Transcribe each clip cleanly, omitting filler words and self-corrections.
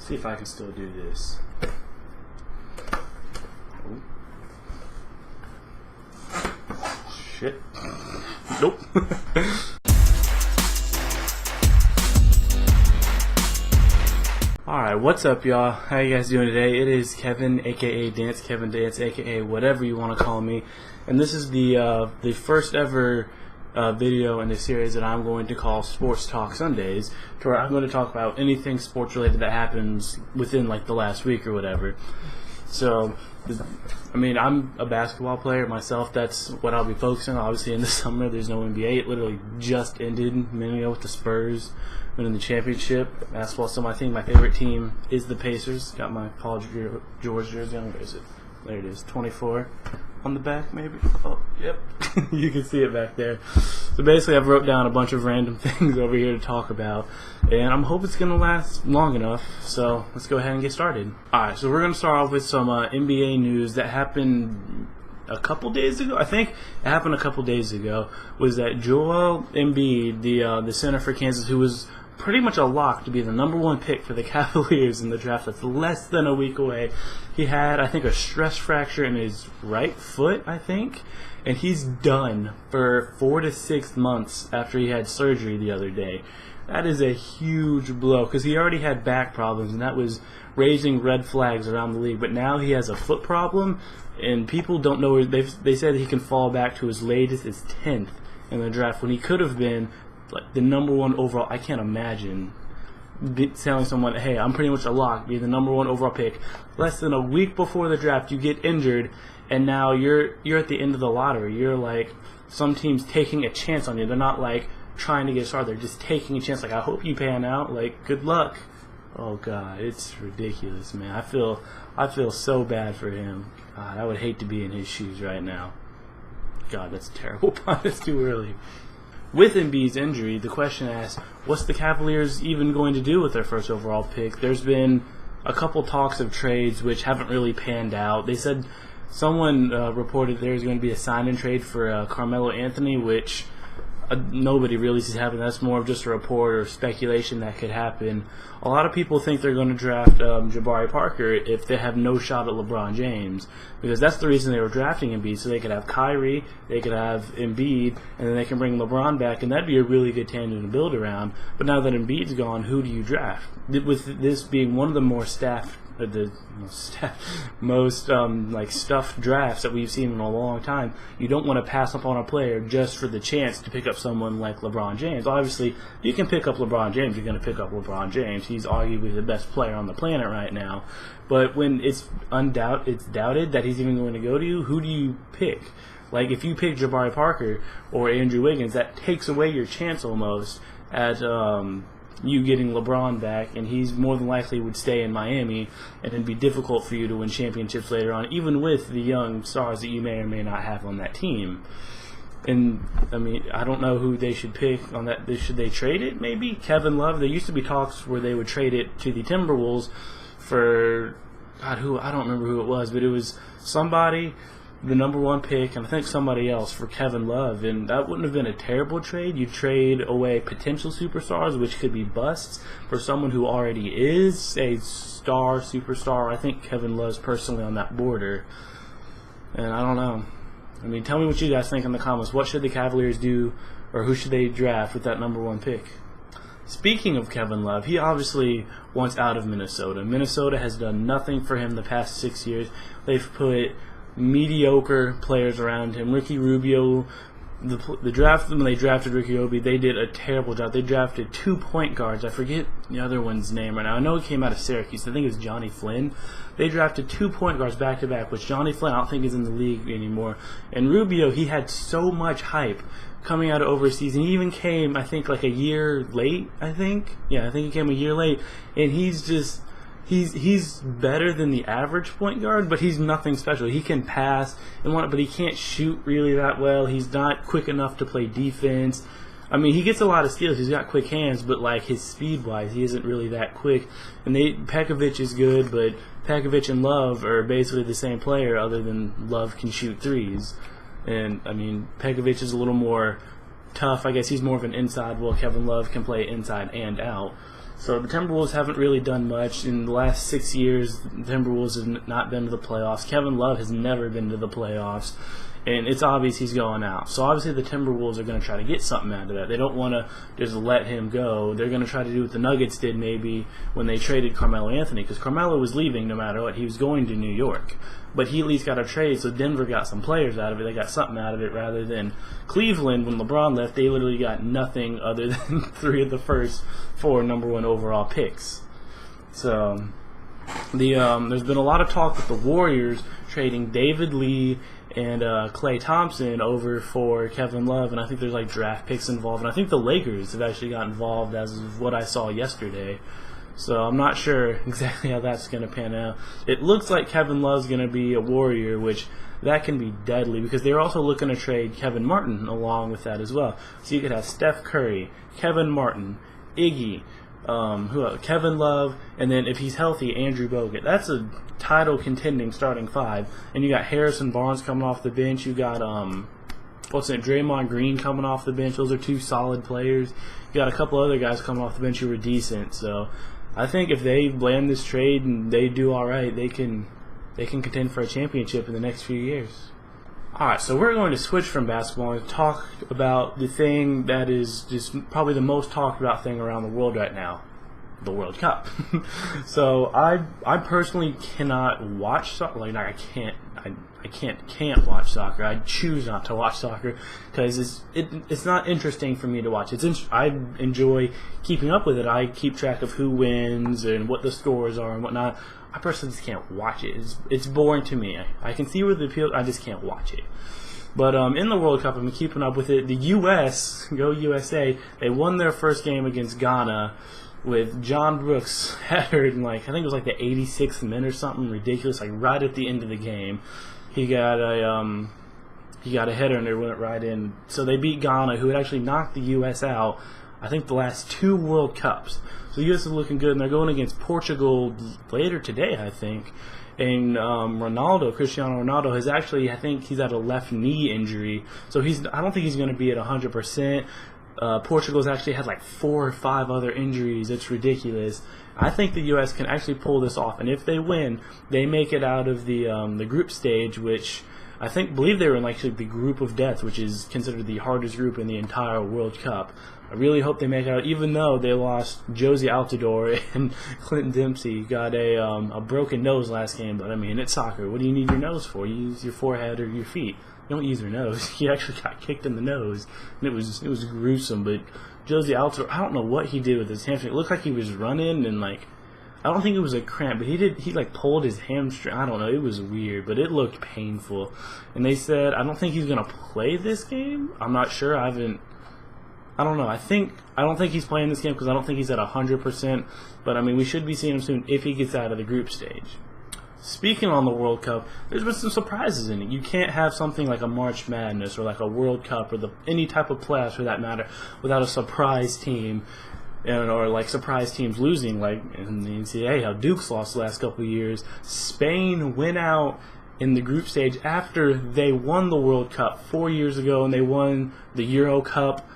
See if I can still do this. Oh. Shit. Nope. Alright, what's up, y'all? How you guys doing today? It is Kevin, aka Dance Kevin Dance, aka whatever you want to call me. And this is the first ever video in the series that I'm going to call Sports Talk Sundays, to where I'm going to talk about anything sports related that happens within like the last week or whatever. So, I mean, I'm a basketball player myself. That's what I'll be focusing on. Obviously, in the summer, there's no NBA. It literally just ended a minute ago with the Spurs winning the championship. Basketball, so I think my favorite team is the Pacers. Got my Paul George jersey on. Where is it? There it is, 24 on the back, maybe. Oh, yep. You can see it back there. So basically, I've wrote down a bunch of random things over here to talk about, and I'm hoping it's going to last long enough. So let's go ahead and get started. All right, so we're going to start off with some NBA news that happened a couple days ago. I think it happened a couple days ago. Was that Joel Embiid, the center for Kansas, who was pretty much a lock to be the #1 pick for the Cavaliers in the draft that's less than a week away. He had, I think, a stress fracture in his right foot, I think, and he's done for 4 to 6 months after he had surgery the other day. That is a huge blow because he already had back problems, and that was raising red flags around the league. But now he has a foot problem, and people don't know. They said he can fall back to as late as his 10th in the draft when he could have been like the #1 overall. I can't imagine telling someone, hey, I'm pretty much a lock, be the #1 overall pick. Less than a week before the draft, you get injured, and now you're at the end of the lottery. You're like, some teams taking a chance on you. They're not like trying to get started. They're just taking a chance. Like, I hope you pan out. Like, good luck. Oh God, it's ridiculous, man. I feel so bad for him. God, I would hate to be in his shoes right now. God, that's terrible. It's too early. With Embiid's injury, the question asks, what's the Cavaliers even going to do with their first overall pick? There's been a couple talks of trades which haven't really panned out. They said someone reported there's going to be a sign-in trade for Carmelo Anthony, which nobody really sees happening. That's more of just a report or speculation that could happen. A lot of people think they're going to draft Jabari Parker if they have no shot at LeBron James, because that's the reason they were drafting Embiid, so they could have Kyrie, they could have Embiid, and then they can bring LeBron back, and that'd be a really good tandem to build around. But now that Embiid's gone, who do you draft? With this being one of the more most stuffed drafts that we've seen in a long time, you don't want to pass up on a player just for the chance to pick up someone like LeBron James. Obviously, you can pick up LeBron James. You're going to pick up LeBron James. He's arguably the best player on the planet right now. But when it's doubted that he's even going to go to you, who do you pick? Like, if you pick Jabari Parker or Andrew Wiggins, that takes away your chance almost at you getting LeBron back, and he's more than likely would stay in Miami, and it'd be difficult for you to win championships later on, even with the young stars that you may or may not have on that team. And, I mean, I don't know who they should pick on that. Should they trade it, maybe? Kevin Love? There used to be talks where they would trade it to the Timberwolves for, God, who? I don't remember who it was, but it was somebody, the #1 pick, and I think somebody else for Kevin Love, and that wouldn't have been a terrible trade. You trade away potential superstars, which could be busts, for someone who already is a star, superstar. I think Kevin Love's personally on that border, and I don't know. I mean, tell me what you guys think in the comments. What should the Cavaliers do, or who should they draft with that #1 pick? Speaking of Kevin Love, he obviously wants out of Minnesota. Minnesota has done nothing for him the past 6 years. They've put mediocre players around him. Ricky Rubio, the draft, when they drafted Ricky Rubio, they did a terrible job. They drafted 2 point guards. I forget the other one's name right now. I know he came out of Syracuse. I think it was Johnny Flynn. They drafted 2 point guards back to back, which Johnny Flynn I don't think is in the league anymore. And Rubio, he had so much hype coming out of overseas, and he even came, I think, like a year late. I think he came a year late, and He's better than the average point guard, but he's nothing special. He can pass, but he can't shoot really that well. He's not quick enough to play defense. I mean, he gets a lot of steals. He's got quick hands, but like his speed-wise, he isn't really that quick. And Pekovic is good, but Pekovic and Love are basically the same player, other than Love can shoot threes. And I mean, Pekovic is a little more tough. I guess he's more of an inside. Well, Kevin Love can play inside and out. So the Timberwolves haven't really done much. In the last 6 years, the Timberwolves have not been to the playoffs. Kevin Love has never been to the playoffs. And it's obvious he's going out. So obviously the Timberwolves are going to try to get something out of that. They don't want to just let him go. They're going to try to do what the Nuggets did maybe when they traded Carmelo Anthony, because Carmelo was leaving no matter what. He was going to New York. But he at least got a trade, so Denver got some players out of it. They got something out of it, rather than Cleveland. When LeBron left, they literally got nothing other than 3 of the first 4 #1 overall picks. So there's been a lot of talk with the Warriors trading David Lee and Klay Thompson over for Kevin Love, and I think there's like draft picks involved, and I think the Lakers have actually got involved as of what I saw yesterday. So I'm not sure exactly how that's going to pan out. It looks like Kevin Love's going to be a Warrior, which that can be deadly, because they're also looking to trade Kevin Martin along with that as well. So you could have Steph Curry, Kevin Martin, Iggy, Kevin Love, and then if he's healthy, Andrew Bogut. That's a title contending starting 5. And you got Harrison Barnes coming off the bench. You got Draymond Green coming off the bench. Those are 2 solid players. You got a couple other guys coming off the bench who were decent. So I think if they land this trade and they do all right, they can contend for a championship in the next few years. Alright, so we're going to switch from basketball and talk about the thing that is just probably the most talked about thing around the world right now, the World Cup. So I personally cannot watch soccer. Like, I can't watch soccer. I choose not to watch soccer because it's not interesting for me to watch. I enjoy keeping up with it. I keep track of who wins and what the scores are and whatnot. I personally just can't watch it. It's boring to me. I can see where the appeal. I just can't watch it. But in the World Cup, I've been keeping up with it. The U.S., go USA, they won their first game against Ghana with John Brooks header in I think it was like the 86th minute or something ridiculous, like right at the end of the game. He got a header and it went right in. So they beat Ghana, who had actually knocked the U.S. out, I think, the last 2 World Cups. So the U.S. is looking good, and they're going against Portugal later today, I think. And Cristiano Ronaldo, has actually, I think he's had a left knee injury. So I don't think he's going to be at 100%. Portugal's actually had like 4 or 5 other injuries. It's ridiculous. I think the U.S. can actually pull this off, and if they win, they make it out of the group stage, which I believe they were in the group of death, which is considered the hardest group in the entire World Cup. I really hope they make it out, even though they lost Josie Altidore and Clinton Dempsey got a broken nose last game. But I mean, it's soccer. What do you need your nose for? You use your forehead or your feet. You don't use your nose. He actually got kicked in the nose, and it was gruesome. But Josie Altidore, I don't know what he did with his hamstring. It looked like he was running and I don't think it was a cramp, but he pulled his hamstring. I don't know. It was weird, but it looked painful. And they said, I don't think he's gonna play this game. I'm not sure. I don't know. I don't think he's playing this game because I don't think he's at 100%. But I mean, we should be seeing him soon if he gets out of the group stage. Speaking on the World Cup, there's been some surprises in it. You can't have something like a March Madness or like a World Cup or any type of playoffs for that matter without a surprise team, or like surprise teams losing, like in the NCAA, how Duke's lost the last couple of years. Spain went out in the group stage after they won the World Cup 4 years ago, and they won the Euro Cup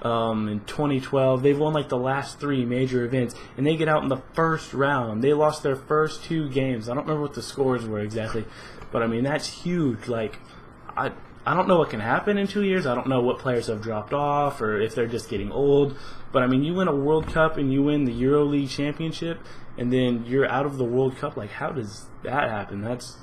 in 2012. They've won the last 3 major events, and they get out in the first round. They lost their first 2 games. I don't remember what the scores were exactly, but I mean, that's huge. I don't know what can happen in 2 years. I don't know what players have dropped off or if they're just getting old. But I mean, you win a World Cup and you win the Euro League championship, and then you're out of the World Cup. How does that happen? That's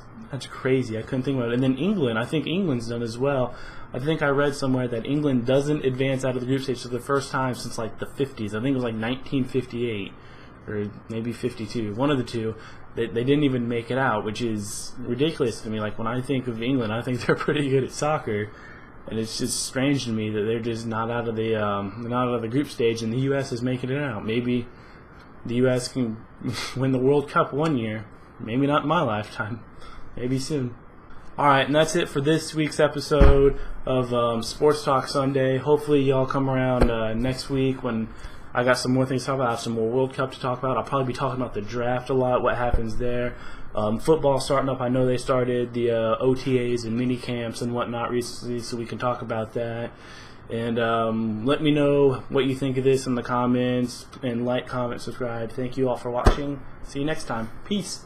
crazy. I couldn't think about it. And then England, I think England's done as well. I think I read somewhere that England doesn't advance out of the group stage for the first time since the 50s. I think it was 1958 or maybe 52. One of the two. They didn't even make it out, which is ridiculous to me. When I think of England, I think they're pretty good at soccer, and it's just strange to me that they're just not out of the group stage, and the U.S. is making it out. Maybe the U.S. can win the World Cup one year. Maybe not in my lifetime. Maybe soon. Alright, and that's it for this week's episode of Sports Talk Sunday. Hopefully y'all come around next week when I got some more things to talk about. I have some more World Cup to talk about. I'll probably be talking about the draft a lot, what happens there. Football starting up. I know they started the OTAs and mini camps and whatnot recently, so we can talk about that. And let me know what you think of this in the comments, and like, comment, subscribe. Thank you all for watching. See you next time. Peace.